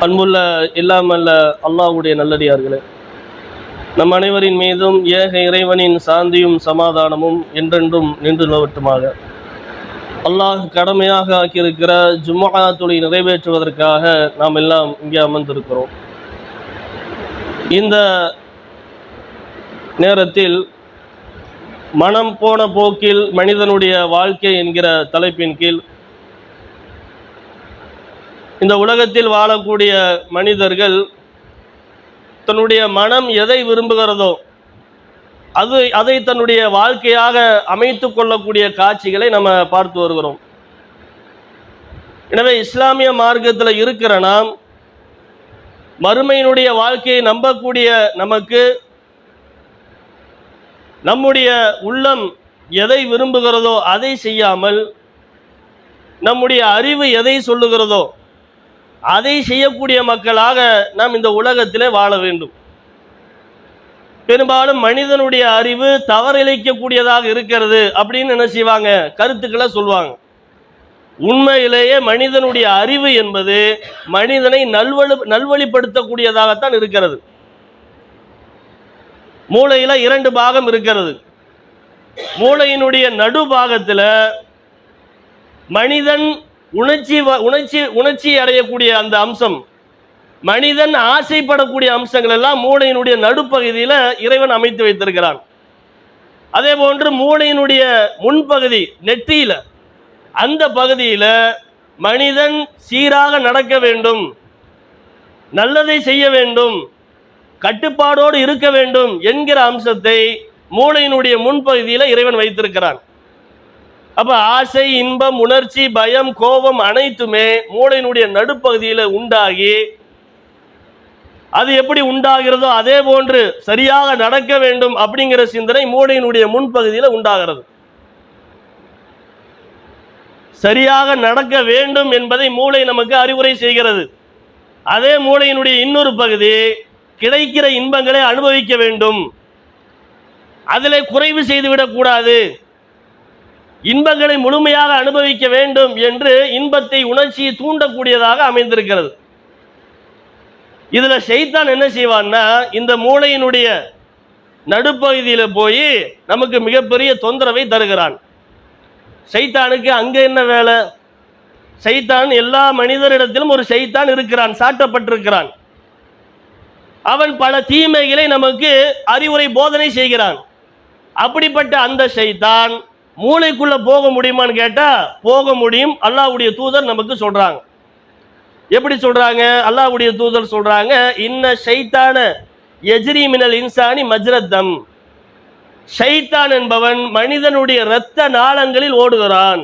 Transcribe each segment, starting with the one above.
அன்புள்ள இல்லாமல்ல அல்லாஹ்வுடைய நல்லடியார்களே, நம் அனைவரின் மீதும் ஏக இறைவனின் சாந்தியும் சமாதானமும் என்றென்றும் நின்று நிலவட்டுமாக. அல்லாஹ் கடமையாக ஆக்கியிருக்கிற ஜும்ஆ தொழுகை நிறைவேற்றுவதற்காக நாம் எல்லாம் இங்கே அமர்ந்திருக்கிறோம். இந்த நேரத்தில் மனம் போன போக்கில் மனிதனுடைய வாழ்க்கை என்கிற தலைப்பின் கீழ் இந்த உலகத்தில் வாழக்கூடிய மனிதர்கள் தன்னுடைய மனம் எதை விரும்புகிறதோ அதை தன்னுடைய வாழ்க்கையாக அமைத்து கொள்ளக்கூடிய காட்சிகளை நம்ம பார்த்து வருகிறோம். எனவே இஸ்லாமிய மார்க்கத்தில் இருக்கிற நாம் மறுமையினுடைய வாழ்க்கையை நம்பக்கூடிய நமக்கு நம்முடைய உள்ளம் எதை விரும்புகிறதோ அதை செய்யாமல் நம்முடைய அறிவு எதை சொல்லுகிறதோ அதை செய்யக்கூடிய மக்களாக நாம் இந்த உலகத்திலே வாழ வேண்டும். பெரும்பாலும் மனிதனுடைய அறிவு தவறிழைக்கக்கூடியதாக இருக்கிறது அப்படின்னு என்ன செய்வாங்க, கருத்துக்களை சொல்லுவாங்க. உண்மையிலேயே மனிதனுடைய அறிவு என்பது மனிதனை நல்வழிப்படுத்தக்கூடியதாகத்தான் இருக்கிறது. மூளையில 2 பாகம் இருக்கிறது. மூளையினுடைய நடு பாகத்தில் மனிதன் உணர்ச்சி அடையக்கூடிய அந்த அம்சம், மனிதன் ஆசைப்படக்கூடிய அம்சங்கள் எல்லாம் மூளையினுடைய நடுப்பகுதியில் இறைவன் அமைத்து வைத்திருக்கிறான். அதே போன்று மூளையினுடைய முன்பகுதி நெற்றியில, அந்த பகுதியில் மனிதன் சீராக நடக்க வேண்டும், நல்லதை செய்ய வேண்டும், கட்டுப்பாடோடு இருக்க வேண்டும் என்கிற அம்சத்தை மூளையினுடைய முன்பகுதியில் இறைவன் வைத்திருக்கிறான். அப்ப ஆசை, இன்பம், உணர்ச்சி, பயம், கோபம் அனைத்துமே மூளையினுடைய நடுப்பகுதியில் உண்டாகி, அது எப்படி உண்டாகிறதோ அதே போன்று சரியாக நடக்க வேண்டும் அப்படிங்கிற சிந்தனை மூளையினுடைய முன்பகுதியில் உண்டாகிறது. சரியாக நடக்க வேண்டும் என்பதை மூளை நமக்கு அறிவுரை செய்கிறது. அதே மூளையினுடைய இன்னொரு பகுதி கிடைக்கிற இன்பங்களை அனுபவிக்க வேண்டும், அதில் குறைவு செய்துவிடக்கூடாது, இன்பங்களை முழுமையாக அனுபவிக்க வேண்டும் என்று இன்பத்தை, உணர்ச்சியை தூண்டக்கூடியதாக அமைந்திருக்கிறது. இதுல ஷைத்தான் என்ன செய்வான்னா, இந்த மூளையினுடைய நடுப்பகுதியில் போய் நமக்கு மிகப்பெரிய தொந்தரவை தருகிறான். ஷைத்தானுக்கு அங்க என்ன வேலை? ஷைத்தான் எல்லா மனிதரிடத்திலும் ஒரு ஷைத்தான் இருக்கிறான், சாட்டப்பட்டிருக்கிறான். அவன் பல தீமைகளை நமக்கு அறிவுரை போதனை செய்கிறான். அப்படிப்பட்ட அந்த ஷைத்தான் மூளைக்குள்ள போக முடியுமான்னு கேட்டா போக முடியும். அல்லாஹ்வுடைய தூதர் நமக்கு சொல்றாங்க. எப்படி சொல்றாங்க? அல்லாஹ்வுடைய தூதர் சொல்றாங்க, இன்ன ஷைத்தான யஜ்ரி மினல் இன்சானி மஜ்ரத்தம். ஷைத்தான் என்பவன் மனிதனுடைய இரத்த நாளங்களில் ஓடுகிறான்.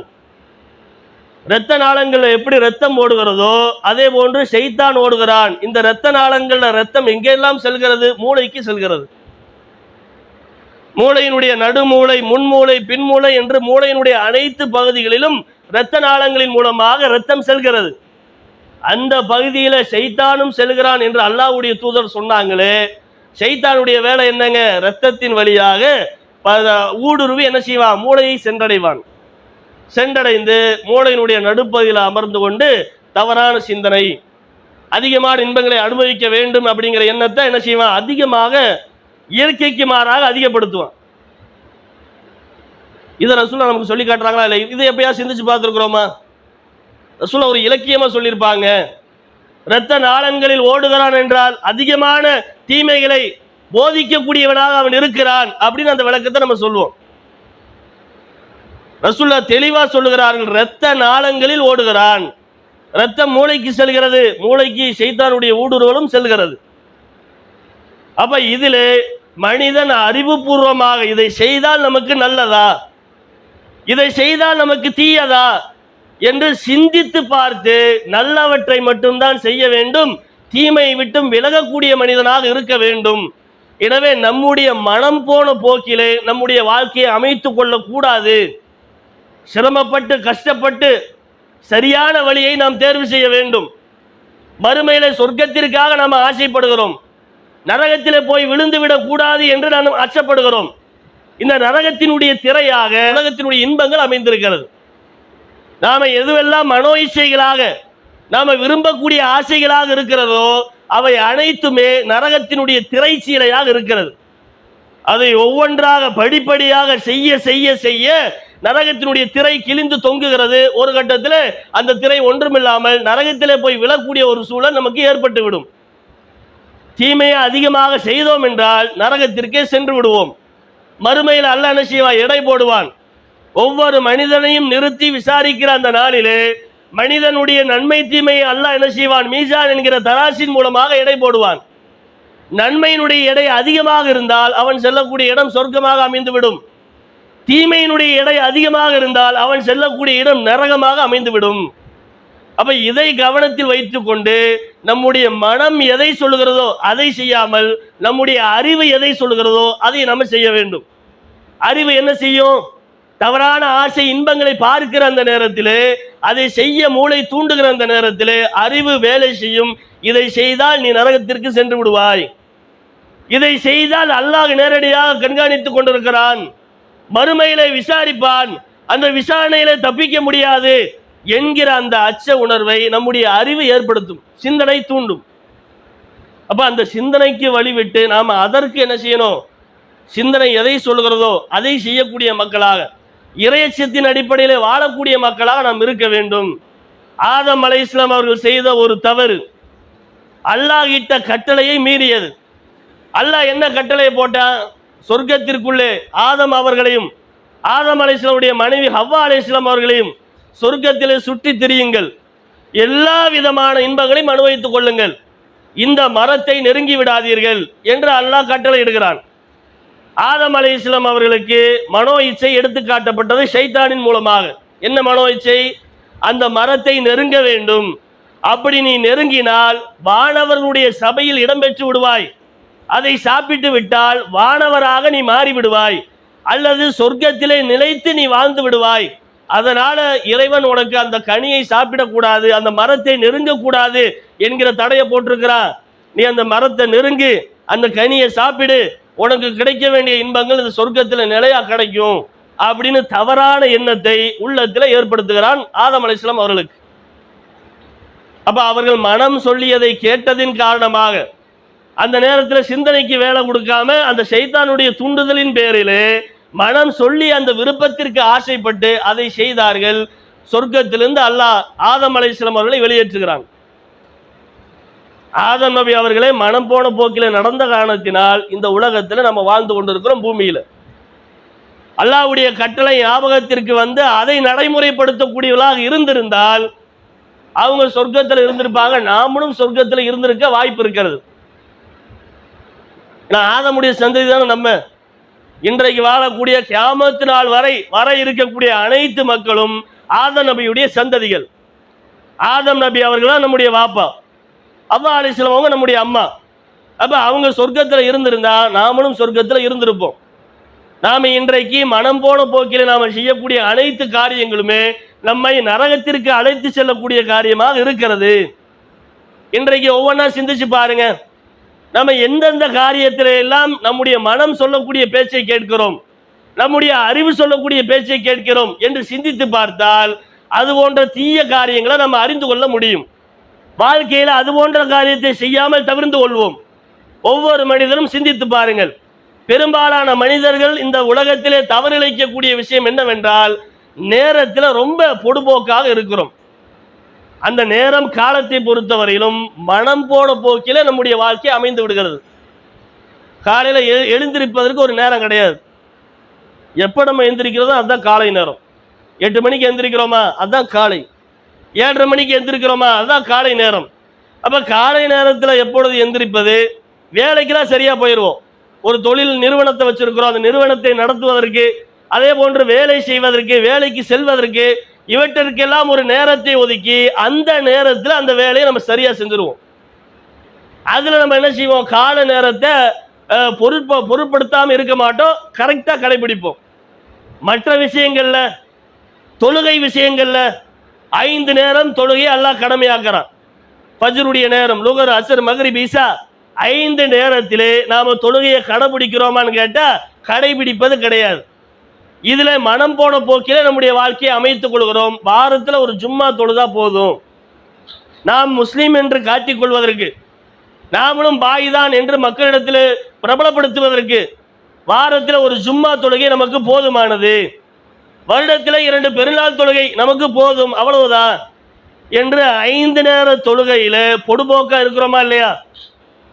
இரத்த நாளங்கள் எப்படி ரத்தம் ஓடுகிறதோ அதே போன்று ஷைத்தான் ஓடுகிறான். இந்த இரத்த நாளங்கள்ல ரத்தம் எங்கெல்லாம் செல்கிறது? மூளைக்கு செல்கிறது. மூளையினுடைய நடுமூளை, முன்மூளை, பின்மூளை என்று மூளையினுடைய அனைத்து பகுதிகளிலும் இரத்த நாளங்களின் மூலமாக இரத்தம் செல்கிறது. அந்த பகுதியில் ஷைத்தானும் செல்கிறான் என்று அல்லாஹ்வுடைய தூதர் சொன்னாங்களே. ஷைத்தானுடைய வேலை என்னங்க? இரத்தத்தின் வழியாக ஊடுருவி என்ன செய்வான்? மூளையை சென்றடைவான். சென்றடைந்து மூளையினுடைய நடுப்பகுதியில் அமர்ந்து கொண்டு தவறான சிந்தனை, அதிகமான இன்பங்களை அனுபவிக்க வேண்டும் அப்படிங்கிற எண்ணத்தை என்ன செய்வான்? அதிகமாக, இயற்கைக்கு மாறாக அதிகப்படுத்துவான். இதை ரசூலுல்லாஹ் நமக்கு சொல்லி காட்டுறாங்களா இல்லை? இதை எப்பயா சிந்திச்சு பார்த்துருக்குறோமா? ரசூலுல்லாஹ் ஒரு இலக்கியமா சொல்லியிருப்பாங்க, இரத்த நாளங்களில் ஓடுகிறான் என்றால் அதிகமான தீமைகளை போதிக்கக்கூடியவனாக அவன் இருக்கிறான் அப்படின்னு அந்த விளக்கத்தை நம்ம சொல்லுவோம். ரசூலுல்லாஹ் தெளிவா சொல்லுகிறார்கள், இரத்த நாளங்களில் ஓடுகிறான். இரத்தம் மூளைக்கு செல்கிறது, மூளைக்கு ஷைத்தானுடைய ஊடுருவலும் செல்கிறது. அப்ப இதிலே மனிதன் அறிவுபூர்வமாக இதை செய்தால் நமக்கு நல்லதா, இதை செய்தால் நமக்கு தீயதா என்று சிந்தித்து பார்த்து நல்லவற்றை மட்டும்தான் செய்ய வேண்டும், தீமையை விட்டும் விலகக்கூடிய மனிதனாக இருக்க வேண்டும். எனவே நம்முடைய மனம் போன போக்கிலே நம்முடைய வாழ்க்கையை அமைத்து கொள்ளக்கூடாது. சிரமப்பட்டு கஷ்டப்பட்டு சரியான வழியை நாம் தேர்வு செய்ய வேண்டும். மறுமையிலே சொர்க்கத்திற்காக நாம் ஆசைப்படுகிறோம், நரகத்திலே போய் விழுந்து விடக்கூடாது என்று நாம் அச்சப்படுகிறோம். இந்த நரகத்தினுடைய திரையாக உலகத்தினுடைய இன்பங்கள் அமைந்திருக்கிறது. நாம எதுவெல்லாம் மனோ இச்சைகளாக நாம விரும்பக்கூடிய ஆசைகளாக இருக்கிறதோ அவை அனைத்துமே நரகத்தினுடைய திரைச்சீலையாக இருக்கிறது. அதை ஒவ்வொன்றாக படிப்படியாக செய்ய செய்ய செய்ய நரகத்தினுடைய திரை கிழிந்து தொங்குகிறது. ஒரு கட்டத்தில் அந்த திரை ஒன்றுமில்லாமல் நரகத்திலே போய் விழக்கூடிய ஒரு சூழல் நமக்கு ஏற்பட்டு விடும். தீமையை அதிகமாக செய்தோம் என்றால் நரகத்திற்கே சென்று விடுவோம். மறுமையில் அல்லாஹ் என்ன செய்வான்? எடை போடுவான். ஒவ்வொரு மனிதனையும் நிறுத்தி விசாரிக்கிற அந்த நாளிலே மனிதனுடைய நன்மை தீமையை அல்லாஹ் என்ன செய்வான்? மீசான் என்கிற தராசின் மூலமாக எடை போடுவான். நன்மையினுடைய எடை அதிகமாக இருந்தால் அவன் செல்லக்கூடிய இடம் சொர்க்கமாக அமைந்துவிடும். தீமையினுடைய எடை அதிகமாக இருந்தால் அவன் செல்லக்கூடிய இடம் நரகமாக அமைந்துவிடும். அப்ப இதை கவனத்தில் வைத்துக் கொண்டு நம்முடைய மனம் எதை சொல்லுகிறதோ அதை செய்யாமல் நம்முடைய அறிவு எதை சொல்லுகிறதோ அதை நம்ம செய்ய வேண்டும். அறிவு என்ன செய்யும்? தவறான ஆசை இன்பங்களை பார்க்கிற அந்த நேரத்திலே, அதை செய்ய மூளை தூண்டுகிற அந்த நேரத்திலே அறிவு வேலை செய்யும். இதை செய்தால் நீ நரகத்திற்கு சென்று விடுவாய், இதை செய்தால் அல்லாஹ் நேரடியாக கண்காணித்துக் கொண்டிருக்கிறான், மறுமையிலே விசாரிப்பான், அந்த விசாரணையிலே தப்பிக்க முடியாது என்கிற அந்த அச்ச உணர்வை நம்முடைய அறிவு ஏற்படுத்தும், சிந்தனை தூண்டும். அப்ப அந்த சிந்தனைக்கு வழிவிட்டு நாம் அதற்கு என்ன செய்யணும்? சிந்தனை எதை சொல்லுகிறதோ அதை செய்யக்கூடிய மக்களாக, இறையச்சத்தின் அடிப்படையில் வாழக்கூடிய மக்களாக நாம் இருக்க வேண்டும். ஆதம் அலைஹிஸ்ஸலாம் அவர்கள் செய்த ஒரு தவறு அல்லாஹ் இட்ட கட்டளையை மீறியது. அல்லாஹ் என்ன கட்டளையை போட்டான்? சொர்க்கத்திற்குள்ளே ஆதம் அவர்களையும் ஆதம் அலைஹிஸ்ஸலாமுடைய மனைவி ஹவ்வா அலைஹிஸ்ஸலாம் அவர்களையும் சொர்க்கத்திலே சுற்றி திரியுங்கள், எல்லா விதமான இன்பங்களையும் அனுபவித்துக் கொள்ளுங்கள், இந்த மரத்தை நெருங்கி விடாதீர்கள் என்று அல்லாஹ் கட்டளை இடுகிறான். ஆதம் அலைஹிஸ்ஸலாம் அவர்களுக்கு மனோ இச்சை எடுத்து காட்டப்பட்டது ஷைத்தானின் மூலமாக. என்ன மனோ இச்சை? அந்த மரத்தை நெருங்க வேண்டும், அப்படி நீ நெருங்கினால் வானவர்களுடைய சபையில் இடம்பெற்று விடுவாய், அதை சாப்பிட்டு விட்டால் வானவராக நீ மாறி விடுவாய், அல்லது சொர்க்கத்திலே நிலைத்து நீ வாழ்ந்து விடுவாய். அதனால இறைவன் உனக்கு அந்த கனியை சாப்பிடக்கூடாது, அந்த மரத்தை நெருங்கக்கூடாது என்கிற தடையை போட்டிருக்கிறான். நீ அந்த மரத்தை நெருங்கு, அந்த கனியை சாப்பிடு, உனக்கு கிடைக்க வேண்டிய இன்பங்கள் இந்த சொர்க்கத்தில் நிலையா கிடைக்கும் அப்படின்னு தவறான எண்ணத்தை உள்ளத்தில் ஏற்படுத்துகிறான் ஆதம் அலைஹிஸ்ஸலாம் அவர்களுக்கு. அப்ப அவர்கள் மனம் சொல்லியதை கேட்டதின் காரணமாக அந்த நேரத்தில் சிந்தனைக்கு வேலை கொடுக்காம அந்த ஷைத்தானுடைய தூண்டுதலின் பேரிலே மனம் சொல்லி அந்த விருப்பத்திற்கு ஆசைப்பட்டு அதை செய்தார்கள். சொர்க்கத்திலிருந்து அல்லாஹ் ஆதம் அலைஹிஸ்ஸலாம் அவர்களை வெளியேற்றுகிறான். ஆதம் நபி அவர்களே மனம் போன போக்கில் நடந்த காரணத்தினால் இந்த உலகத்தில் நம்ம வாழ்ந்து கொண்டிருக்கிறோம். பூமியில் அல்லாஹ்வுடைய கட்டளை ஞாபகத்திற்கு வந்து அதை நடைமுறைப்படுத்தக்கூடியவர்களாக இருந்திருந்தால் அவங்க சொர்க்கத்தில் இருந்திருப்பாங்க, நாமளும் சொர்க்கத்தில் இருந்திருக்க வாய்ப்பு இருக்கிறது. ஆதமுடைய சந்ததி தானே நம்ம. இன்றைக்கு வாழக்கூடிய கியாமத்து நாள் வர இருக்கக்கூடிய அனைத்து மக்களும் ஆதம் நபியுடைய சந்ததிகள். ஆதம் நபி அவர்கள் நம்முடைய வாப்பா, ஹவ்வா அலைஹிஸ்ஸலாம் அவங்க நம்முடைய அம்மா. அப்ப அவங்க சொர்க்கத்தில் இருந்திருந்தா நாமளும் சொர்க்கத்தில் இருந்திருப்போம். நாம இன்றைக்கு மனம் போன போக்கில் நாம செய்யக்கூடிய அனைத்து காரியங்களுமே நம்மை நரகத்திற்கு அழைத்து செல்லக்கூடிய காரியமாக இருக்கிறது. இன்றைக்கு ஒவ்வொன்றா சிந்திச்சு பாருங்க, நம்ம எந்தெந்த காரியத்தில எல்லாம் நம்முடைய மனம் சொல்லக்கூடிய பேச்சை கேட்கிறோம், நம்முடைய அறிவு சொல்லக்கூடிய பேச்சை கேட்கிறோம் என்று சிந்தித்து பார்த்தால் அது போன்ற தீய காரியங்களை நம்ம அறிந்து கொள்ள முடியும். வாழ்க்கையில் அது போன்ற காரியத்தை செய்யாமல் தவிர்த்து கொள்வோம். ஒவ்வொரு மனிதரும் சிந்தித்து பாருங்கள். பெரும்பாலான மனிதர்கள் இந்த உலகத்திலே தவறிழைக்கக்கூடிய விஷயம் என்னவென்றால் நேரத்தில் ரொம்ப பொடுபோக்காக இருக்கிறோம். அந்த நேரம் காலத்தை பொறுத்தவரையிலும் மனம் போன போக்கிலே நம்முடைய வாழ்க்கை அமைந்து விடுகிறது. காலையில் எழுந்திருப்பதற்கு ஒரு நேரம் கிடையாது. எப்போ நம்ம எந்திரிக்கிறதோ அதுதான் காலை நேரம். 8 மணிக்கு எந்திரிக்கிறோமா அதுதான் காலை, 7:30 மணிக்கு எந்திரிக்கிறோமா அதுதான் காலை நேரம். அப்போ காலை நேரத்தில் எப்பொழுது எந்திரிப்பது? வேலைக்கெல்லாம் சரியாக போயிடுவோம். ஒரு தொழில் நிறுவனத்தை வச்சிருக்கிறோம், அந்த நிறுவனத்தை நடத்துவதற்கு, அதே போன்று வேலை செய்வதற்கு, வேலைக்கு செல்வதற்கு, இவற்றிற்கெல்லாம் ஒரு நேரத்தை ஒதுக்கி அந்த நேரத்தில் அந்த வேலையை நம்ம சரியாக செஞ்சுருவோம். அதில் நம்ம என்ன செய்வோம்? கால நேரத்தை பொருட்படுத்தாமல் இருக்க மாட்டோம், கரெக்டாக கடைபிடிப்போம். மற்ற விஷயங்கள்ல, தொழுகை விஷயங்கள்ல 5 நேரம் தொழுகை அல்லாஹ் கடமையாக்குறான். ஃபஜ்ருடைய நேரம், லுகர், அஸ்ர், மக்ரிப், இஷா 5 நேரத்திலே நாம தொழுகையை கடைபிடிக்கிறோமான்னு கேட்டால் கடைபிடிப்பது கிடையாது. இதுல மனம் போன போக்கில நம்முடைய வாழ்க்கையை அமைத்துக் கொள்கிறோம். வாரத்தில் ஒரு ஜும்மா தொழுதா போதும், நாம் முஸ்லீம் என்று காட்டிக் கொள்வதற்கு, நாமளும் பாய் தான் என்று மக்களிடத்தில் பிரபலப்படுத்துவதற்கு வாரத்தில் ஒரு ஜும்மா தொழுகை நமக்கு போதுமானது, வருடத்தில் 2 பெருநாள் தொழுகை நமக்கு போதும், அவ்வளவுதான் என்று 5 நேர தொழுகையில பொடுபோக்கா இருக்கிறோமா இல்லையா?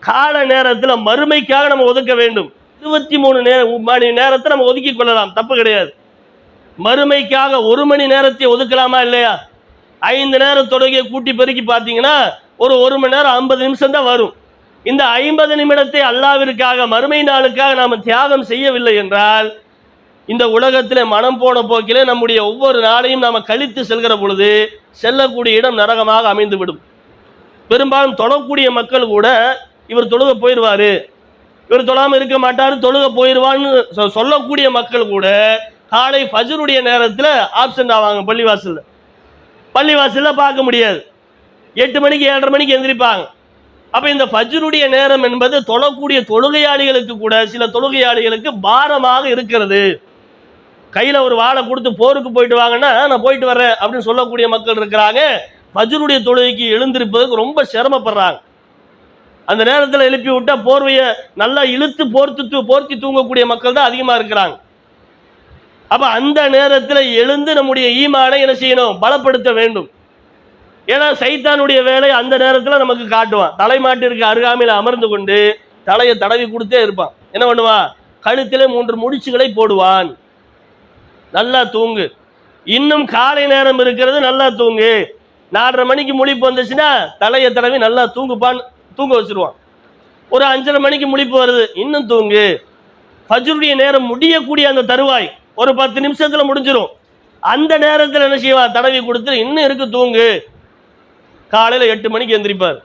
கால நேரத்தில் மறுமைக்காக நம்ம ஒதுக்க வேண்டும். 23 மணி நேரத்தை நம்ம ஒதுக்கி கொள்ளலாம், தப்பு கிடையாது. மறுமைக்காக 1 மணி நேரத்தை ஒதுக்கலாமா இல்லையா? 5 நேர தொழுகையை கூட்டி பெருக்கி பார்த்தீங்கன்னா ஒரு 1 மணி நேரம் 50 நிமிஷம் தான் வரும். இந்த 50 நிமிடத்தை அல்லாவிற்காக மறுமை நாளுக்காக நாம் தியாகம் செய்யவில்லை என்றால் இந்த உலகத்தில் மனம் போன போக்கிலே நம்முடைய ஒவ்வொரு நாளையும் நாம் கழித்து செல்கிற பொழுது செல்லக்கூடிய இடம் நரகமாக அமைந்துவிடும். பெரும்பாலும் தொழக்கூடிய மக்கள் கூட இவர் தொழுக போயிடுவார், இவர் தொழாமல் இருக்க மாட்டார், தொழுக போயிடுவான்னு சொல்லக்கூடிய மக்கள் கூட காலை ஃபஜ்ருடைய நேரத்தில் ஆப்சென்ட் ஆவாங்க. பள்ளிவாசலில் பார்க்க முடியாது. 8 மணிக்கு 7:30 மணிக்கு எந்திரிப்பாங்க. அப்போ இந்த ஃபஜ்ருடைய நேரம் என்பது தொழக்கூடிய தொழுகையாளிகளுக்கு கூட சில தொழுகையாளிகளுக்கு பாரமாக இருக்கிறது. கையில் ஒரு வாழை கொடுத்து போருக்கு போயிட்டு வாங்கன்னா நான் போயிட்டு வர்றேன் அப்படின்னு சொல்லக்கூடிய மக்கள் இருக்கிறாங்க. ஃபஜ்ருடைய தொழுகைக்கு எழுந்திருப்பதற்கு ரொம்ப சிரமப்படுறாங்க. அந்த நேரத்தில் எழுப்பி விட்டால் போர்வையை நல்லா இழுத்து போர்த்தி தூங்கக்கூடிய மக்கள் தான் அதிகமாக இருக்கிறாங்க. அப்போ அந்த நேரத்தில் எழுந்து நம்முடைய ஈமானை என்ன செய்யணும்? பலப்படுத்த வேண்டும். ஏன்னா சைத்தானுடைய வேலை அந்த நேரத்தில் நமக்கு காட்டுவான். தலைமாட்டிற்கு அருகாமையில் அமர்ந்து கொண்டு தலையை தடவி கொடுத்தே இருப்பான். என்ன பண்ணுவான்? கழுத்திலே 3 முடிச்சுகளை போடுவான். நல்லா தூங்கு, இன்னும் காலை நேரம் இருக்கிறது, நல்லா தூங்கு. 4:30 மணிக்கு முழிப்பு வந்துச்சுன்னா தலையை தடவி நல்லா தூங்க வச்சிருவான். ஒரு 5:30 மணிக்கு முழிப்பு வருது, இன்னும் தூங்கு. ஃபஜ்ருடைய நேரம் முடியக்கூடிய அந்த தருவாய் ஒரு 10 நிமிஷத்தில் முடிஞ்சிடும். அந்த நேரத்தில் என்ன செய்வான்? தடவி கொடுத்து இன்னும் இருக்கு தூங்கு. காலையில் 8 மணிக்கு எந்திரிப்பார்.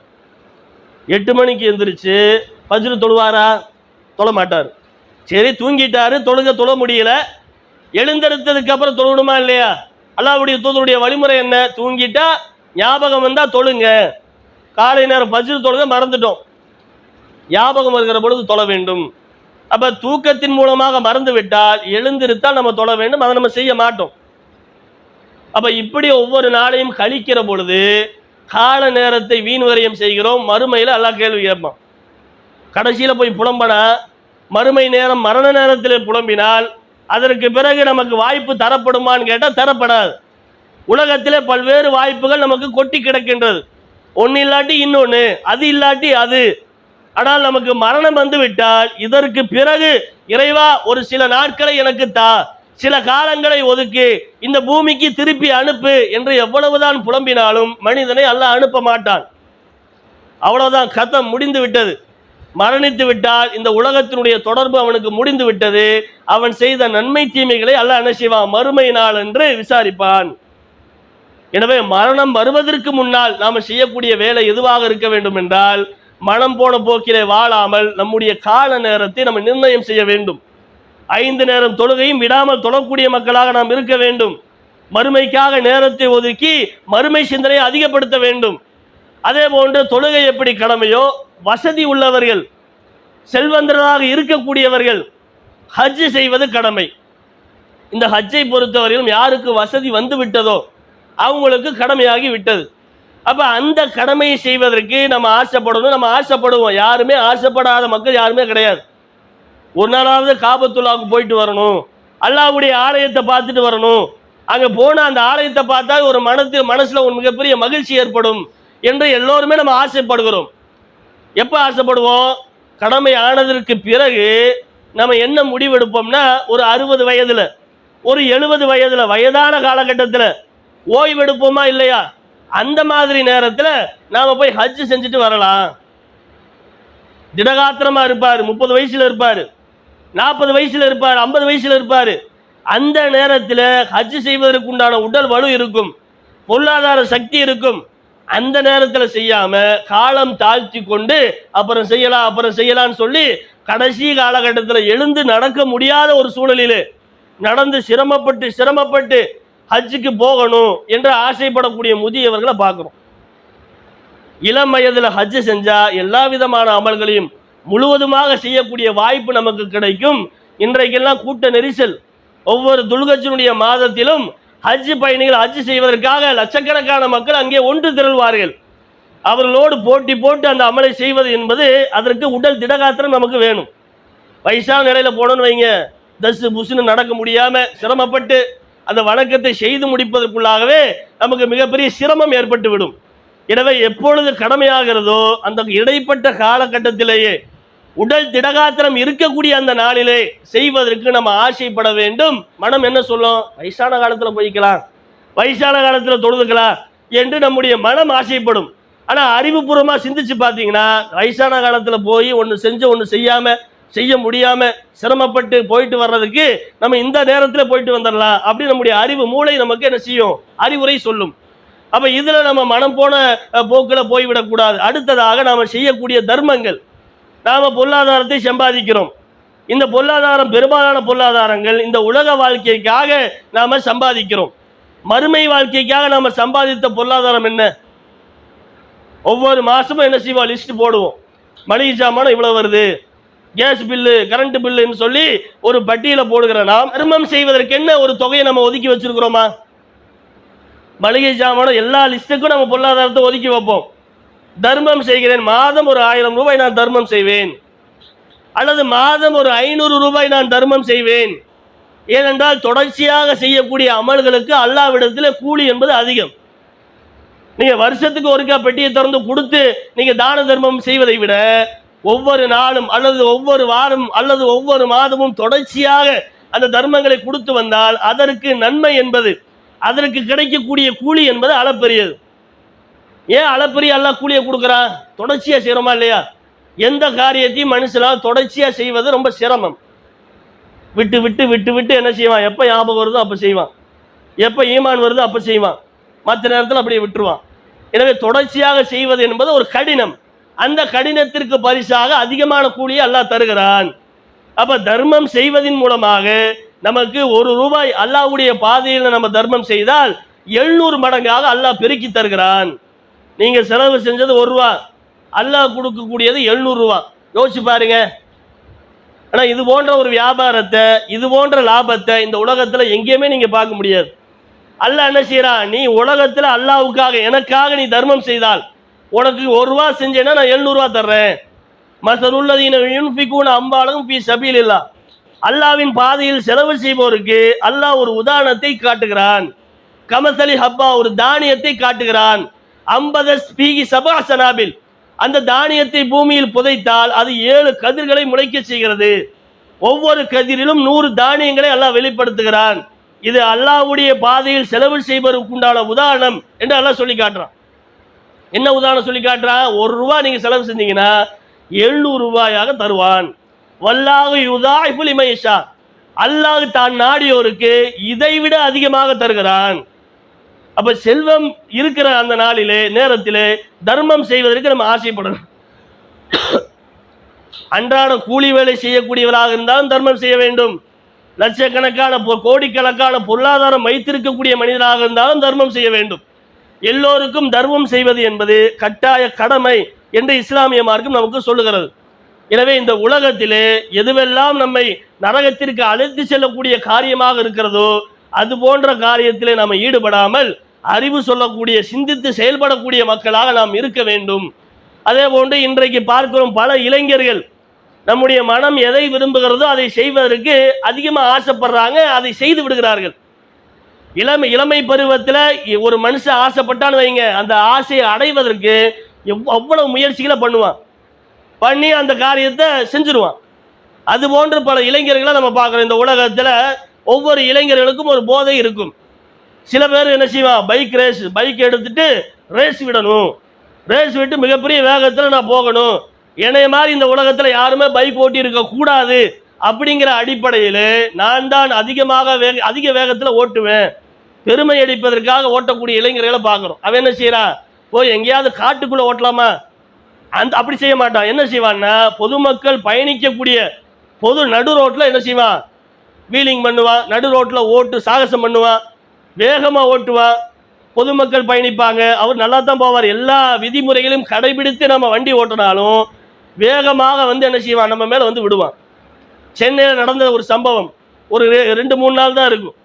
8 மணிக்கு எந்திரிச்சு ஃபஜ்ரு தொழுவாரா? தொழ மாட்டார். சரி, தூங்கிட்டாரு, தொழ முடியல. எழுந்தெடுத்ததுக்கு அப்புறம் தொழணுமா இல்லையா? அல்லாஹ்வுடைய தூதருடைய வழிமுறை என்ன? தூங்கிட்டா ஞாபகம் வந்தா தொழுங்க. காலை நேரம் ஃபஜ்ரு தொழுக மறந்துட்டோம், ஞாபகம் வருகிற பொழுது தொழ வேண்டும். அப்ப தூக்கத்தின் மூலமாக மறந்து விட்டால் எழுந்திருத்தால் நம்ம தொழ வேண்டும், அதை நம்ம செய்ய மாட்டோம். அப்ப இப்படி ஒவ்வொரு நாளையும் கழிக்கிற பொழுது கால நேரத்தை வீண் வரையம் செய்கிறோம். மறுமையில் அல்லாஹ் கேள்வி கேட்பான். கடைசியில் போய் புலம்பனா, மறுமை நேரம் மரண நேரத்தில் புலம்பினால் அதற்கு பிறகு நமக்கு வாய்ப்பு தரப்படுமான்னு கேட்டால் தரப்படாது. உலகத்திலே பல்வேறு வாய்ப்புகள் நமக்கு கொட்டி கிடக்கின்றது. ஒன்று இல்லாட்டி இன்னொன்று, அது இல்லாட்டி அது. ஆனால் நமக்கு மரணம் வந்து விட்டால் இதற்கு பிறகு இறைவா ஒரு சில நாட்களை எனக்கு தா, சில காலங்களை ஒதுக்கி இந்த பூமிக்கு திருப்பி அனுப்பு என்று எவ்வளவுதான் புலம்பினாலும் மனிதனை அல்லாஹ் அனுப்ப மாட்டான். அவ்வளவுதான், கதம் முடிந்து விட்டது. மரணித்து விட்டால் இந்த உலகத்தினுடைய தொடர்பு அவனுக்கு முடிந்து விட்டது. அவன் செய்த நன்மை தீமைகளை அல்லாஹ் என்ன செய்வான்? மறுமை நாள் என்று விசாரிப்பான். எனவே மரணம் வருவதற்கு முன்னால் நாம் செய்யக்கூடிய வேலை எதுவாக இருக்க வேண்டும் என்றால், மனம் போன போக்கிலே வாழாமல் நம்முடைய கால நேரத்தை நம்ம நிர்ணயம் செய்ய வேண்டும். 5 நேரம் தொழுகையும் விடாமல் தொழக்கூடிய மக்களாக நாம் இருக்க வேண்டும். மறுமைக்காக நேரத்தை ஒதுக்கி மறுமை சிந்தனையை அதிகப்படுத்த வேண்டும். அதே போன்று தொழுகை எப்படி கடமையோ, வசதி உள்ளவர்கள் செல்வந்தராக இருக்கக்கூடியவர்கள் ஹஜ் செய்வது கடமை. இந்த ஹஜ்ஜை பொறுத்தவரையிலும் யாருக்கு வசதி வந்து விட்டதோ அவங்களுக்கு கடமையாகி விட்டது. அப்போ அந்த கடமையை செய்வதற்கு நம்ம ஆசைப்படணும், நம்ம ஆசைப்படுவோம். யாருமே ஆசைப்படாத மக்கள் யாருமே கிடையாது. ஒரு நாளாவது காபத்துல்லாவுக்கு போயிட்டு வரணும், அல்லாஹ்வுடைய ஆலயத்தை பார்த்துட்டு வரணும், அங்கே போனால் அந்த ஆலயத்தை பார்த்தா ஒரு மனசில் ஒரு மிகப்பெரிய மகிழ்ச்சி ஏற்படும் என்று எல்லோருமே நம்ம ஆசைப்படுகிறோம். எப்போ ஆசைப்படுவோம்? கடமை ஆனதற்கு பிறகு நம்ம என்ன முடிவெடுப்போம்னா, ஒரு 60 வயதில், ஒரு 70 வயதில், வயதான காலகட்டத்தில் ஓய்வெடுப்போமா இல்லையா? அந்த மாதிரி நேரத்தில் நாம் போய் ஹஜ் செஞ்சுட்டு வரலாம். திடகாத்திரமாக இருப்பார், 30 வயசில் இருப்பார், 40 வயசில் இருப்பார், 50 வயசில் இருப்பார். அந்த நேரத்தில் ஹஜ் செய்வதற்கு உண்டான உடல் வலு இருக்கும், பொருளாதார சக்தி இருக்கும். அந்த நேரத்தில் செய்யாமல் காலம் தாழ்த்தி கொண்டு அப்புறம் செய்யலாம்னு சொல்லி கடைசி காலகட்டத்தில் எழுந்து நடக்க முடியாத ஒரு சூழலில் நடந்து சிரமப்பட்டு ஹஜ்ஜுக்கு போகணும் என்று ஆசைப்படக்கூடிய முதியவர்களை பார்க்குறோம். இளம் வயதில் ஹஜ்ஜு செஞ்சால் எல்லா விதமான அமல்களையும் முழுவதுமாக செய்யக்கூடிய வாய்ப்பு நமக்கு கிடைக்கும். இன்றைக்கெல்லாம் கூட்ட நெரிசல், ஒவ்வொரு துல்கஜ்ஜினுடைய மாதத்திலும் ஹஜ் பயணிகள் ஹஜ் செய்வதற்காக லட்சக்கணக்கான மக்கள் அங்கே ஒன்று திரள்வார்கள். அவர்களோடு போட்டி போட்டு அந்த அமலை செய்வது என்பது அதற்கு உடல் திடகாத்திரம் நமக்கு வேணும். வயசான நிலையில போனோன்னு வைங்க, தசு புசுன்னு நடக்க முடியாம சிரமப்பட்டு அந்த வணக்கத்தை செய்து முடிப்பதற்குள்ளாகவே நமக்கு மிகப்பெரிய சிரமம் ஏற்பட்டு விடும். எனவே எப்பொழுது கடமையாகிறதோ அந்த இடைப்பட்ட காலகட்டத்திலேயே உடல் திடகாத்திரம் இருக்கக்கூடிய அந்த நாளிலே செய்வதற்கு நம்ம ஆசைப்பட வேண்டும். மனம் என்ன சொல்லும்? வயசான காலத்துல போய்க்கலாம், வயசான காலத்துல தொழுதுக்கலாம் என்று நம்முடைய மனம் ஆசைப்படும். ஆனா அறிவுபூர்வமா சிந்திச்சு பார்த்தீங்கன்னா, வயசான காலத்துல போய் ஒன்று செஞ்ச ஒன்று செய்ய முடியாம சிரமப்பட்டு போயிட்டு வர்றதுக்கு நம்ம இந்த நேரத்தில் போயிட்டு வந்துடலாம் அப்படி நம்முடைய அறிவு மூளை நமக்கு என்ன செய்யும்? அறிவுரை சொல்லும். அப்ப இதுல நம்ம மனம் போன போக்கில் போய்விடக்கூடாது. அடுத்ததாக நாம செய்யக்கூடிய தர்மங்கள், நாம பொருளாதாரத்தை சம்பாதிக்கிறோம். இந்த பொருளாதாரம் பெரும்பாலான பொருளாதாரங்கள் இந்த உலக வாழ்க்கைக்காக நாம சம்பாதிக்கிறோம். மறுமை வாழ்க்கைக்காக நாம சம்பாதித்த பொருளாதாரம் என்ன? ஒவ்வொரு மாசமும் என்ன செய்வோம்? லிஸ்ட் போடுவோம். மளிகை சாமான் இவ்வளவு வருது, கேஸ் பில்லு, கரண்ட் பில்லுன்னு சொல்லி ஒரு பட்டியலை போடுகிற நாம் தர்மம் செய்வதற்கு என்ன ஒரு தொகையை நம்ம ஒதுக்கி வச்சிருக்கிறோமா? மளிகை சாமான் எல்லா லிஸ்ட்டுக்கும் நம்ம பொருளாதாரத்தை ஒதுக்கி வைப்போம். தர்மம் செய்கிறேன், மாதம் ஒரு 1000 ரூபாய் நான் தர்மம் செய்வேன், அல்லது மாதம் ஒரு 500 ரூபாய் நான் தர்மம் செய்வேன். ஏனென்றால் தொடர்ச்சியாக செய்யக்கூடிய அமல்களுக்கு அல்லாஹ்விடத்தில் கூலி என்பது அதிகம். நீங்க வருஷத்துக்கு ஒருக்கா பெட்டியை திறந்து கொடுத்து நீங்க தான தர்மம் செய்வதை விட ஒவ்வொரு நாளும் அல்லது ஒவ்வொரு வாரம் அல்லது ஒவ்வொரு மாதமும் தொடர்ச்சியாக அந்த தர்மங்களை கொடுத்து வந்தால் அதற்கு நன்மை என்பது, அதற்கு கிடைக்கக்கூடிய கூலி என்பது அளப்பெரியது. ஏன் அளப்பெரிய அல்லாஹ் கூலியை கொடுக்குறான்? தொடர்ச்சியா செய்யறோமா இல்லையா? எந்த காரியத்தையும் மனுஷனால் தொடர்ச்சியா செய்வது ரொம்ப சிரமம். விட்டு விட்டு விட்டு விட்டு என்ன செய்வான்? எப்ப ஞாபகம் வருதோ அப்ப செய்வான், எப்ப ஈமான் வருதோ அப்ப செய்வான், மற்ற நேரத்தில் அப்படியே விட்டுருவான். எனவே தொடர்ச்சியாக செய்வது என்பது ஒரு கடினம். அந்த கடினத்திற்கு பரிசாக அதிகமான கூலியை அல்லாஹ் தருகிறான். அப்ப தர்மம் செய்வதன் மூலமாக நமக்கு 1 ரூபாய் அல்லாஹ்வுடைய பாதையில் நம்ம தர்மம் செய்தால் 700 மடங்காக அல்லாஹ் பெருக்கி தருகிறான். நீங்க செலவு செஞ்சது 1 ரூபா, அல்லாஹ் கொடுக்கக்கூடியது 700 ரூபா. யோசிச்சு பாருங்க. ஆனா இது போன்ற ஒரு வியாபாரத்தை, இது போன்ற லாபத்தை இந்த உலகத்துல எங்கேயுமே நீங்க பார்க்க முடியாது. அல்லாஹ் என்ன செய்யறான்? நீ உலகத்துல அல்லாஹ்வுக்காக எனக்காக நீ தர்மம் செய்தால் உனக்கு 1 ரூபா செஞ்சேன்னா நான் 700 ரூபா தர்றேன். மஸலுல்லதீன யுன்ஃபிகூன அம்வாலஹும் ஃபீ ஸபீலில்லாஹ், அல்லாஹ்வின் பாதையில் செலவு செய்பவருக்கு அல்லாஹ் ஒரு உதாரணத்தை காட்டுகிறான். கமஸலி ஹப்பா, ஒரு தானியத்தை காட்டுகிறான். 50 ஃபீஹி சபா சனாபில், அந்த தானியத்தை பூமியில் புதைத்தால் அது 7 கதிர்களை முளைக்க செய்கிறது. ஒவ்வொரு கதிரிலும் 100 தானியங்களை அல்லாஹ் வெளிப்படுத்துகிறான். இது அல்லாஹ்வுடைய பாதையில் செலவு செய்பவருக்கு உண்டான உதாரணம் என்று அல்லாஹ் சொல்லி காட்டுறான். என்ன உதாரணம் சொல்லி காட்டுறான்? 1 ரூபா நீங்க செலவு செஞ்சீங்கன்னா 700 ரூபாயாக தருவான். வல்லாஹு யுதாயிஃபு லிமன் யஷா, அல்லாஹ் தான் நாடியோருக்கு இதைவிட அதிகமாக தருகிறான். அப்ப செல்வம் இருக்கிற அந்த நாளிலே நேரத்திலே தர்மம் செய்வதற்கு நம்ம ஆசைப்படணும். அன்றாட கூலி வேலை செய்யக்கூடியவராக இருந்தாலும் தர்மம் செய்ய வேண்டும். லட்சக்கணக்கான கோடிக்கணக்கான பொருளாதாரம் வைத்திருக்கக்கூடிய மனிதராக இருந்தாலும் தர்மம் செய்ய வேண்டும். எல்லோருக்கும் தர்மம் செய்வது என்பது கட்டாய கடமை என்று இஸ்லாமிய மார்க்கம் நமக்கு சொல்லுகிறது. எனவே இந்த உலகத்திலே எதுவெல்லாம் நம்மை நரகத்திற்கு அழைத்து செல்லக்கூடிய காரியமாக இருக்கிறதோ அது போன்ற காரியத்திலே நாம் ஈடுபடாமல் அறிவு சொல்லக்கூடிய, சிந்தித்து செயல்படக்கூடிய மக்களாக நாம் இருக்க வேண்டும். அதே போன்று இன்றைக்கு பார்க்கிறோம், பல இளைஞர்கள் நம்முடைய மனம் எதை விரும்புகிறதோ அதை செய்வதற்கு அதிகமாக ஆசைப்படுறாங்க, அதை செய்து விடுகிறார்கள். இளமை பருவத்தில் ஒரு மனுஷன் ஆசைப்பட்டான்னு வைங்க, அந்த ஆசையை அடைவதற்கு அவ்வளவு முயற்சிகளை பண்ணுவான், பண்ணி அந்த காரியத்தை செஞ்சிருவான். அது போன்று பல இளைஞர்களை நம்ம பார்க்குறோம். இந்த உலகத்தில் ஒவ்வொரு இளைஞர்களுக்கும் ஒரு போதை இருக்கும். சில பேர் என்ன செய்வான்? பைக் எடுத்துட்டு ரேஸ் விடணும், ரேஸ் விட்டு மிகப்பெரிய வேகத்தில் நான் போகணும், என்னைய மாதிரி இந்த உலகத்தில் யாருமே பைக் ஓட்டி இருக்கக்கூடாது அப்படிங்கிற அடிப்படையில் நான் தான் அதிக வேகத்தில் ஓட்டுவேன், பெருமை அடிப்பதற்காக ஓட்டக்கூடிய இளைஞர்களை பார்க்குறோம். அவன் என்ன செய்யறான்? போய் எங்கேயாவது காட்டுக்குள்ளே ஓட்டலாமா? அப்படி செய்ய மாட்டான். என்ன செய்வான்னா, பொதுமக்கள் பயணிக்கக்கூடிய பொது நடு ரோட்டில் என்ன செய்வான்? வீலிங் பண்ணுவான், நடு ரோட்டில் ஓட்டு சாகசம் பண்ணுவான், வேகமாக ஓட்டுவான். பொதுமக்கள் பயணிப்பாங்க, அவர் நல்லா தான் போவார். எல்லா விதிமுறைகளையும் கடைபிடித்து நம்ம வண்டி ஓட்டினாலும் வேகமாக என்ன செய்வான்? நம்ம மேலே விடுவான். சென்னையில் நடந்த ஒரு சம்பவம், ஒரு 2-3 நாள் தான் இருக்கும்.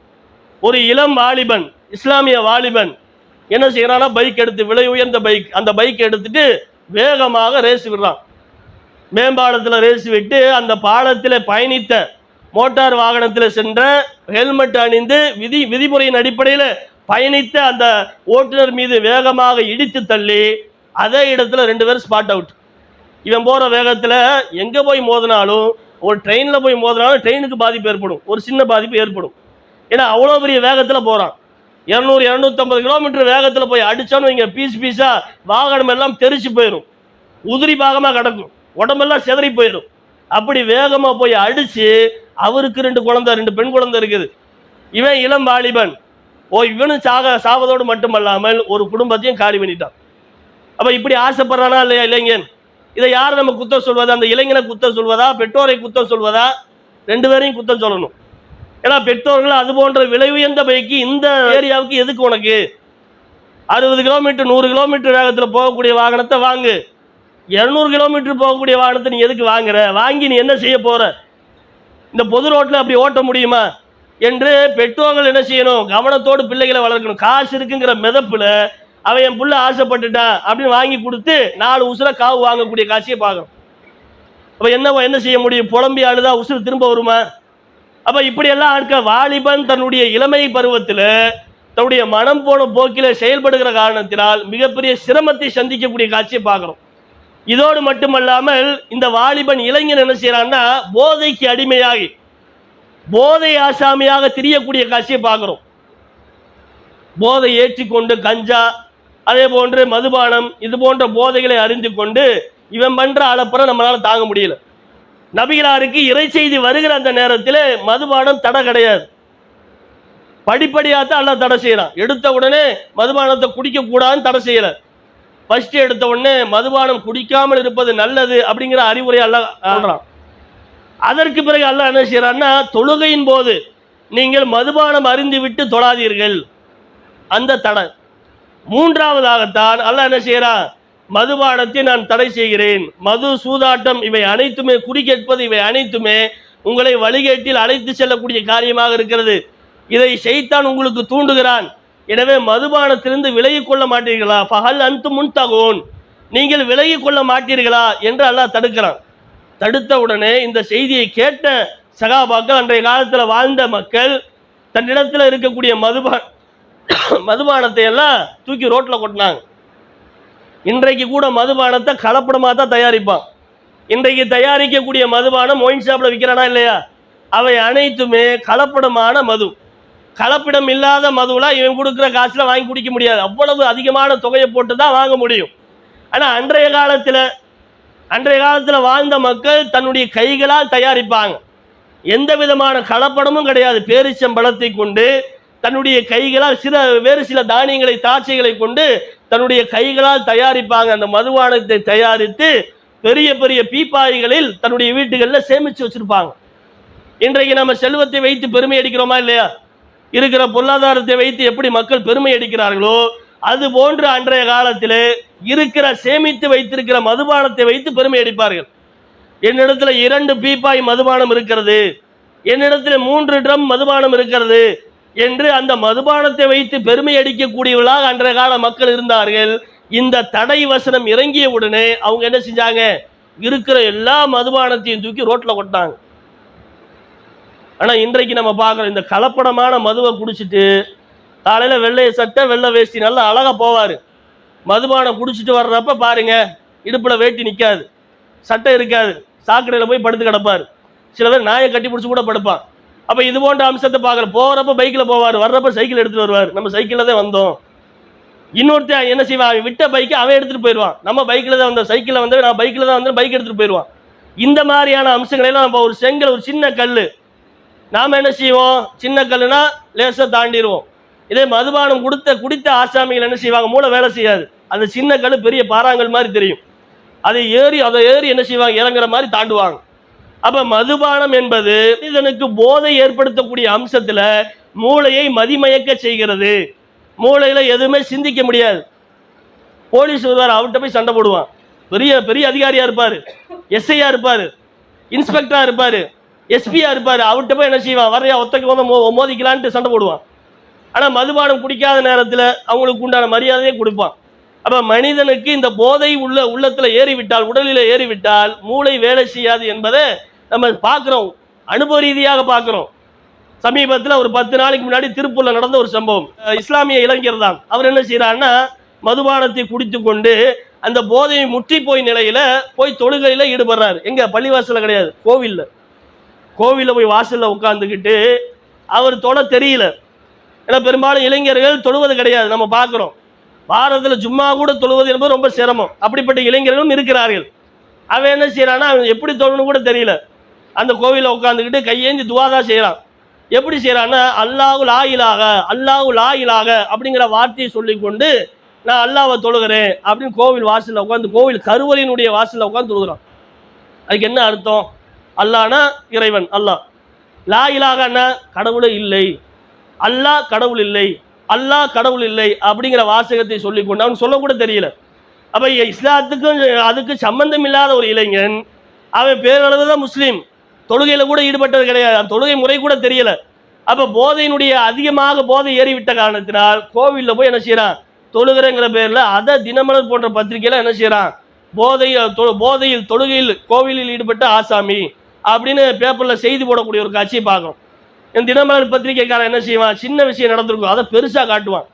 ஒரு இளம் வாலிபன், இஸ்லாமிய வாலிபன் என்ன செய்யறான்னா பைக் எடுத்து, விலை உயர்ந்த பைக், அந்த பைக் எடுத்துட்டு வேகமாக ரேஸ் விடுறான். மேம்பாலத்தில் ரேஸ் விட்டு அந்த பாலத்தில் பயணித்த மோட்டார் வாகனத்தில் சென்ற ஹெல்மெட் அணிந்து விதிமுறையின் அடிப்படையில் பயணித்த அந்த ஓட்டுநர் மீது வேகமாக இடித்து தள்ளி அதே இடத்துல 2 பேர் ஸ்பாட் அவுட். இவன் போகிற வேகத்தில் எங்கே போய் மோதினாலும், ஒரு ட்ரெயினில் போய் மோதினாலும் ட்ரெயினுக்கு பாதிப்பு ஏற்படும், ஒரு சின்ன பாதிப்பு ஏற்படும். ஏன்னா அவ்வளோ பெரிய வேகத்தில் போகிறான். 200-250 கிலோமீட்டர் வேகத்தில் போய் அடித்தாலும் இங்கே பீஸாக வாகனம் எல்லாம் தெரிச்சு போயிடும், உதிரி பாகமாக கிடக்கும், உடம்பெல்லாம் செதறி போயிடும். அப்படி வேகமாக போய் அடித்து அவருக்கு 2 குழந்தை, 2 பெண் குழந்தை இருக்குது. இவன் இளம் வாலிபன். இவனும் சாவதோடு மட்டுமல்லாமல் ஒரு குடும்பத்தையும் காலி பண்ணிட்டான். அப்போ இப்படி ஆசைப்படுறானா இல்லையா இளைஞன்? இதை யார் நம்ம குத்தம் சொல்வதா? அந்த இளைஞனை குத்தம் சொல்வதா, பெற்றோரை குத்தம் சொல்வதா? 2 பேரையும் குத்தம் சொல்லணும். ஏன்னா பெற்றோர்கள் அது போன்ற விலை உயர்ந்த பைக்கு இந்த ஏரியாவுக்கு எதுக்கு உனக்கு? 60 கிலோமீட்டர் 100 கிலோமீட்டர் வேகத்தில் போகக்கூடிய வாகனத்தை வாங்கு, 200 கிலோமீட்டர் போகக்கூடிய வாகனத்தை நீ எதுக்கு வாங்குற? வாங்கி நீ என்ன செய்ய போற? இந்த பொது ரோட்டில் அப்படி ஓட்ட முடியுமா என்று பெற்றோர்கள் என்ன செய்யணும்? கவனத்தோடு பிள்ளைகளை வளர்க்கணும். காசு இருக்குங்கிற மிதப்புல அவன் என் புள்ள ஆசைப்பட்டுட்டான் அப்படின்னு வாங்கி கொடுத்து 4 உசுர காவு வாங்கக்கூடிய காட்சியை பார்க்கணும். அப்போ என்ன செய்ய முடியும்? புலம்பி அழுதா உசுறு திரும்ப வருமா? அப்போ இப்படியெல்லாம் ஆட்கள் வாலிபன் தன்னுடைய இளமை பருவத்தில் தன்னுடைய மனம் போன போக்கில் செயல்படுகிற காரணத்தினால் மிகப்பெரிய சிரமத்தை சந்திக்கக்கூடிய காட்சியை பார்க்குறோம். இதோடு மட்டுமல்லாமல் இந்த வாலிபன் இளைஞன் என்ன செய்யறான்னா போதைக்கு அடிமையாகி போதை ஆசாமியாக திரியக்கூடிய காட்சியை பார்க்கிறோம். போதை ஏற்றிக்கொண்டு கஞ்சா, அதே போன்று மதுபானம், இது போன்ற போதைகளை அறிந்து கொண்டு இவன் பண்ற அளப்புற நம்மளால தாங்க முடியல. நபிகளாருக்கு இறை செய்தி வருகிற அந்த நேரத்தில் மதுபானம் தடை கிடையாது. படிப்படியாக தான் அல்லாஹ் தடை செய்யறான். எடுத்த உடனே மதுபானத்தை குடிக்க கூடாதுன்னு தடை செய்யல. ஃபர்ஸ்ட் எடுத்த உடனே மதுபானம் குடிக்காமல் இருப்பது நல்லது அப்படிங்கிற அறிவுரை அல்லாஹ் சொல்றான். அதற்கு பிறகு அல்லாஹ் என்ன செய்யறான்னா, தொழுகையின் போது நீங்கள் மதுபானம் அருந்தி விட்டு தொழாதீர்கள், அந்த தடை. மூன்றாவதாகத்தான் அல்லாஹ் என்ன செய்யறான், மதுபானத்தை நான் தடை செய்கிறேன். மது, சூதாட்டம் இவை அனைத்துமே, குறி கேட்பது இவை அனைத்துமே உங்களை வழிகேட்டில் அழைத்து செல்லக்கூடிய காரியமாக இருக்கிறது. இதை ஷைத்தான் உங்களுக்கு தூண்டுகிறான். எனவே மதுபானத்திலிருந்து விலகிக் கொள்ள மாட்டீர்களா? ஃபஹல் அன்தும் முன்தகூன், நீங்கள் விலகிக் கொள்ள மாட்டீர்களா என்று அல்லாஹ் தடுக்கிறான். தடுத்த உடனே இந்த செய்தியை கேட்ட சகாபாக்கள், அன்றைய காலத்தில் வாழ்ந்த மக்கள், தன்னிடத்தில் இருக்கக்கூடிய மதுபானத்தை எல்லாம் தூக்கி ரோட்டில் கொட்டினாங்க. இன்றைக்கு கூட மதுபானத்தை கலப்படமாக தான் தயாரிப்பான். இன்றைக்கு தயாரிக்கக்கூடிய மதுபானம் ஒயின் ஷாப்பில் விற்கிறானா இல்லையா? அவை அனைத்துமே கலப்படமான மது. கலப்பிடம் இல்லாத மதுவெலாம் இவன் கொடுக்குற காசில் வாங்கி குடிக்க முடியாது. அவ்வளவு அதிகமான தொகையை போட்டு தான் வாங்க முடியும். ஆனால் அன்றைய காலத்தில் வாழ்ந்த மக்கள் தன்னுடைய கைகளால் தயாரிப்பாங்க. எந்த விதமான கலப்படமும் கிடையாது. பேரிச்சம்பழத்தை கொண்டு தன்னுடைய கைகளால் வேறு சில தானியங்களை, தாட்சைகளை கொண்டு தன்னுடைய கைகளால் தயாரிப்பாங்க. அந்த மதுபானத்தை தயாரித்து பெரிய பெரிய பீப்பாய்களில் தன்னுடைய வீட்டுகளில் சேமித்து வச்சிருப்பாங்க. இன்றைக்கு நம்ம செல்வத்தை வைத்து பெருமை அடிக்கிறோமா இல்லையா? இருக்கிற பொருளாதாரத்தை வைத்து எப்படி மக்கள் பெருமை அடிக்கிறார்களோ அது போன்று அன்றைய காலத்தில் இருக்கிற சேமித்து வைத்திருக்கிற மதுபானத்தை வைத்து பெருமை அடிப்பார்கள். என்னிடத்துல 2 பீப்பாய் மதுபானம் இருக்கிறது, என்னிடத்துல 3 ட்ரம் மதுபானம் இருக்கிறது என்று அந்த மதுபானத்தை வைத்து பெருமை அடிக்கக்கூடியவர்களாக அன்றைய கால மக்கள் இருந்தார்கள். இந்த தடை வசனம் இறங்கிய உடனே அவங்க என்ன செஞ்சாங்க, இருக்கிற எல்லா மதுபானத்தையும் தூக்கி ரோட்டில் கொட்டாங்க. ஆனால் இன்றைக்கு நம்ம பார்க்குறோம், இந்த கலப்படமான மதுவை குடிச்சிட்டு காலையில் வெள்ளை சட்டை வெள்ளை வேஷ்டி நல்லா அழகாக போவார். மதுபானம் குடிச்சிட்டு வர்றப்ப பாருங்க, இடுப்பில் வேட்டி நிற்காது, சட்டை இருக்காது, சாக்கடையில் போய் படுத்து கிடப்பார். சில பேர் நாயை கட்டி பிடிச்சி கூட படுப்பான். அப்போ இது போன்ற அம்சத்தை பார்க்குறோம். போகிறப்ப பைக்கில் போவார், வர்றப்ப சைக்கிள் எடுத்துகிட்டு வருவார். நம்ம சைக்கிளில் தான் வந்தோம். இன்னொருத்தன் என்ன செய்வான், அவன் விட்ட பைக்கை அவன் எடுத்துகிட்டு போயிடுவான். நம்ம பைக்கில் தான் வந்தோம், சைக்கிளில் வந்து நான் பைக்கில் தான் வந்து பைக் எடுத்துகிட்டு போயிடுவான். இந்த மாதிரியான அம்சங்களெல்லாம் நம்ம ஒரு செங்கல், ஒரு சின்ன கல், நாம் என்ன செய்வோம், சின்ன கல்லுனா லேசாக தாண்டிடுவோம். இதே மதுபானம் குடித்த ஆசாமிகள் என்ன செய்வாங்க, மூளை வேலை செய்யாது. அந்த சின்ன கல் பெரிய பாறாங்கல் மாதிரி தெரியும். அதை ஏறி என்ன செய்வாங்க, இறங்குற மாதிரி தாண்டுவாங்க. அப்போ மதுபானம் என்பது இதனுக்கு போதை ஏற்படுத்தக்கூடிய அம்சத்தில் மூளையை மதிமயக்க செய்கிறது. மூளையில் எதுவுமே சிந்திக்க முடியாது. போலீஸ் வருவார், அவர்கிட்ட போய் சண்டை போடுவான். பெரிய பெரிய அதிகாரியாக இருப்பார், எஸ்ஐயா இருப்பார், இன்ஸ்பெக்டராக இருப்பார், எஸ்பியா இருப்பார். அவர்கிட்ட போய் என்ன செய்வான், வரையா ஒத்தக்கு மோதிக்கலான்ட்டு சண்டை போடுவான். ஆனால் மதுபானம் குடிக்காத நேரத்தில் அவங்களுக்கு உண்டான மரியாதையை கொடுப்பான். அப்போ மனிதனுக்கு இந்த போதை உள்ளத்தில் ஏறிவிட்டால், உடலில் ஏறிவிட்டால் மூளை வேலை செய்யாது என்பதை நம்ம பார்க்குறோம், அனுபவ ரீதியாக பார்க்குறோம். சமீபத்தில் ஒரு 10 நாளைக்கு முன்னாடி திருப்பூரில் நடந்த ஒரு சம்பவம். இஸ்லாமிய இளைஞர் தான். அவர் என்ன செய்யறாருன்னா, மதுபானத்தை குடித்து கொண்டு அந்த போதையை முற்றி போய் நிலையில போய் தொழுகையில் ஈடுபடுறாரு. எங்க? பள்ளிவாசல கிடையாது, கோவிலில் போய் வாசலில் உட்காந்துக்கிட்டு அவர் தொழ தெரியல. ஏன்னா பெரும்பாலும் இளைஞர்கள் தொழுவது கிடையாது, நம்ம பார்க்குறோம். வாரத்தில் ஜும்மா கூட தொழுவது என்பது ரொம்ப சிரமம். அப்படிப்பட்ட இளைஞர்களும் இருக்கிறார்கள். அவன் என்ன செய்யறான்னா, அவன் எப்படி தொழணும் கூட தெரியல. அந்த கோவிலில் உட்காந்துக்கிட்டு கையேந்தி துவாதான் செய்யறான். எப்படி செய்யறான்னா, அல்லாஹு லா இலாஹ, அல்லாஹு லா இலாஹ அப்படிங்கிற வார்த்தையை சொல்லிக்கொண்டு நான் அல்லாஹ்வை தொழுகிறேன் அப்படின்னு கோவில் வாசலில் உட்காந்து, கோவில் கருவறையினுடைய வாசலில் உட்காந்து தொழுகிறான். அதுக்கு என்ன அர்த்தம்? அல்லாஹ்னா இறைவன், அல்லாஹ். லா இலாஹன்னா கடவுளே இல்லை, அல்லாஹ் கடவுள் இல்லை, அல்லாஹ் கடவுள் இல்லை அப்படிங்கிற வாசகத்தை சொல்லிக்கொண்டு அவன் சொல்லக்கூட தெரியல. அப்போ இஸ்லாத்துக்கும் அதுக்கு சம்பந்தம் இல்லாத ஒரு இளைஞன், அவன் பேரளவு தான் முஸ்லீம், தொழுகையில் கூட ஈடுபட்டது கிடையாது, தொழுகை முறை கூட தெரியல. அப்போ போதையினுடைய அதிகமாக போதை ஏறிவிட்ட காரணத்தினால் கோவிலில் போய் என்ன செய்யறான்? தொழுகிறங்கிற பேரில் அதை தினமலர் போன்ற பத்திரிகையில் என்ன செய்யறான்? போதையில் தொழுகையில் கோவிலில் ஈடுபட்ட ஆசாமி அப்படின்னு பேப்பரில் செய்தி போடக்கூடிய ஒரு காட்சியை பார்க்குறோம். என் தினமலர் பத்திரிகைக்காரன் என்ன செய்வான்? சின்ன விஷயம் நடந்திருக்கும், அதை பெருசாக காட்டுவான்.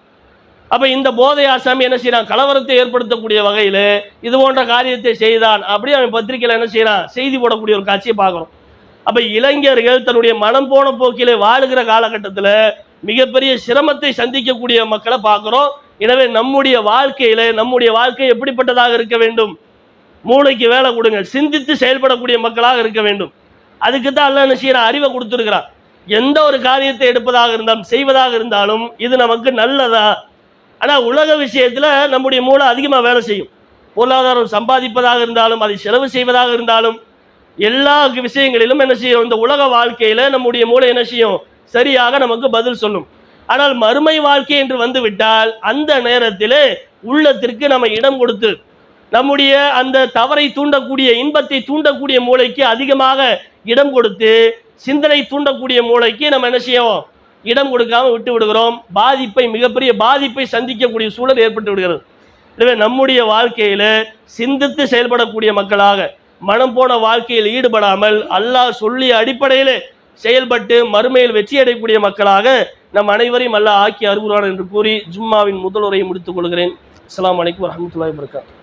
அப்போ இந்த போதை ஆசாமி என்ன செய்யறான்? கலவரத்தை ஏற்படுத்தக்கூடிய வகையில் இது போன்ற காரியத்தை செய்தான் அப்படி அவன் பத்திரிகையில் என்ன செய்யறான்? செய்தி போடக்கூடிய ஒரு காட்சியை பார்க்குறோம். அப்போ இளைஞர்கள் தன்னுடைய மனம் போன போக்கிலே வாழுகிற காலகட்டத்தில் மிகப்பெரிய சிரமத்தை சந்திக்கக்கூடிய மக்களை பார்க்குறோம். எனவே நம்முடைய வாழ்க்கை எப்படிப்பட்டதாக இருக்க வேண்டும்? மூளைக்கு வேலை கொடுங்க, சிந்தித்து செயல்படக்கூடிய மக்களாக இருக்க வேண்டும். அதுக்கு தான் அல்லாஹ் என்ன செய்யறான்? அறிவை கொடுத்துருக்கிறான். எந்த ஒரு காரியத்தை எடுப்பதாக இருந்தாலும் செய்வதாக இருந்தாலும் இது நமக்கு நல்லதா? ஆனால் உலக விஷயத்தில் நம்முடைய மூளை அதிகமாக வேலை செய்யும். பொருளாதாரம் சம்பாதிப்பதாக இருந்தாலும், அதை செலவு செய்வதாக இருந்தாலும், எல்லா விஷயங்களிலும் என்ன செய்யும்? இந்த உலக வாழ்க்கையில் நம்முடைய மூளை என்ன செய்யும்? சரியாக நமக்கு பதில் சொல்லும். ஆனால் மறுமை வாழ்க்கை என்று வந்துவிட்டால் அந்த நேரத்தில் உள்ளத்திற்கு நம்ம இடம் கொடுத்து நம்முடைய அந்த தவறை தூண்டக்கூடிய, இன்பத்தை தூண்டக்கூடிய மூளைக்கு அதிகமாக இடம் கொடுத்து, சிந்தனை தூண்டக்கூடிய மூளைக்கு நம்ம என்ன செய்வோம்? இடம் கொடுக்காம விட்டு விடுகிறோம். மிகப்பெரிய பாதிப்பை சந்திக்கக்கூடிய சூழல் ஏற்பட்டு விடுகிறது. எனவே நம்முடைய வாழ்க்கையில சிந்தித்து செயல்படக்கூடிய மக்களாக, மனம் போன வாழ்க்கையில் ஈடுபடாமல் அல்லாஹ் சொல்லிய அடிப்படையிலே செயல்பட்டு மறுமையில் வெற்றி அடையக்கூடிய மக்களாக நம் அனைவரையும் அல்லாஹ் ஆக்கி அருள்வான் என்று கூறி ஜும்மாவின் முதல் உரையை முடித்துக் கொள்கிறேன். அஸ்ஸலாமு அலைக்கும் வரஹ்மத்துல்லாஹி வபரகாத்துஹு.